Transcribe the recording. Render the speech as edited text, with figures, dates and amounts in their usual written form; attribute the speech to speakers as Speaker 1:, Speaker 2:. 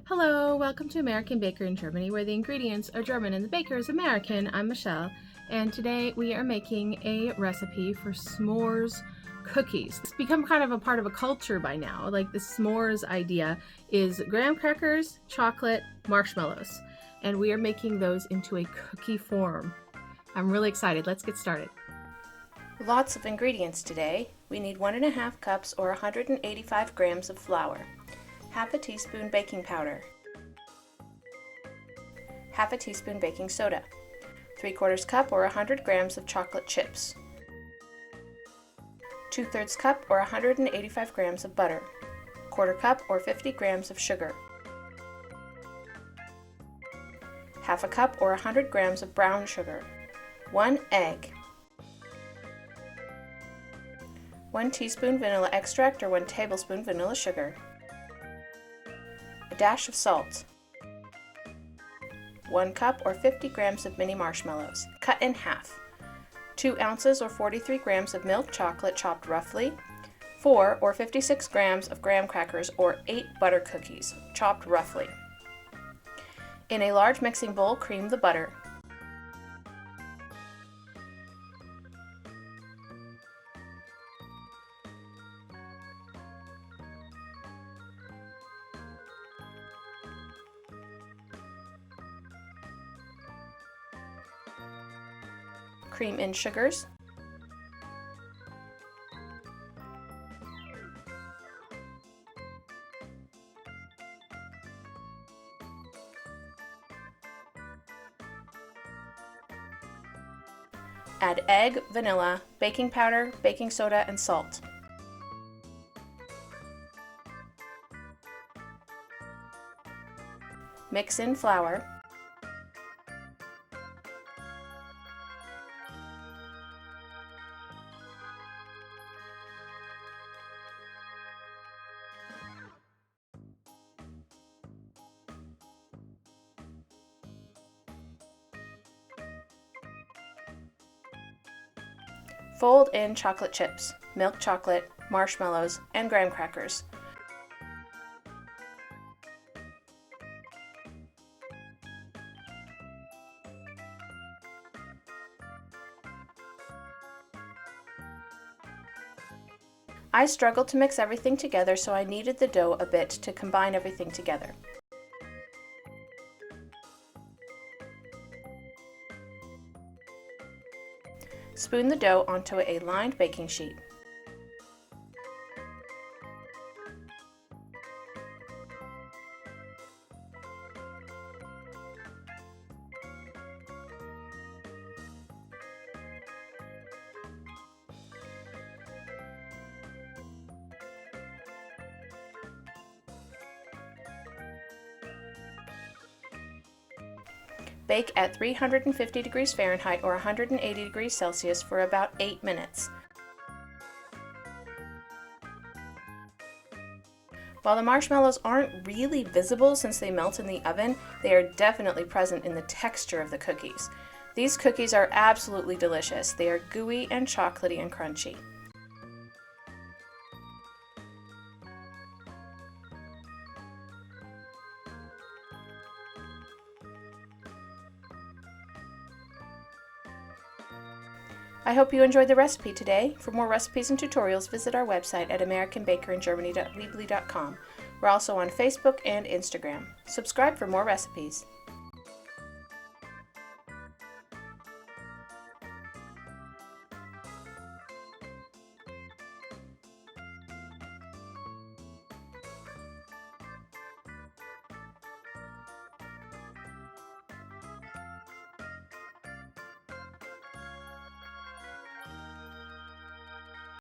Speaker 1: Hello, welcome to American Bakery in Germany, where the ingredients are German and the baker is American. I'm Michelle, and today we are making a recipe for s'mores cookies. It's become kind of a part of a culture by now. Like the s'mores idea is graham crackers, chocolate, marshmallows, and we are making those into a cookie form. I'm really excited. Let's get started.
Speaker 2: Lots of ingredients today. We need 1.5 cups or 185 grams of flour, half a teaspoon baking powder, half a teaspoon baking soda, 3/4 cup or 100 grams of chocolate chips, 2/3 cup or 185 grams of butter, 1/4 cup or 50 grams of sugar, half a cup or 100 grams of brown sugar, 1 egg, 1 teaspoon vanilla extract or 1 tablespoon vanilla sugar, a dash of salt, 1 cup or 50 grams of mini marshmallows, cut in half, 2 ounces or 43 grams of milk chocolate chopped roughly, 4 or 56 grams of graham crackers or 8 butter cookies chopped roughly. In a large mixing bowl, cream the butter. Cream in sugars, add egg, vanilla, baking powder, baking soda, and salt. Mix in flour. Fold in chocolate chips, milk chocolate, marshmallows, and graham crackers. I struggled to mix everything together, so I kneaded the dough a bit to combine everything together. Spoon the dough onto a lined baking sheet. Bake at 350 degrees Fahrenheit or 180 degrees Celsius for about 8 minutes. While the marshmallows aren't really visible since they melt in the oven, they are definitely present in the texture of the cookies. These cookies are absolutely delicious. They are gooey and chocolatey and crunchy. I hope you enjoyed the recipe today. For more recipes and tutorials, visit our website at americanbakeryingermany.weebly.com. We're also on Facebook and Instagram. Subscribe for more recipes.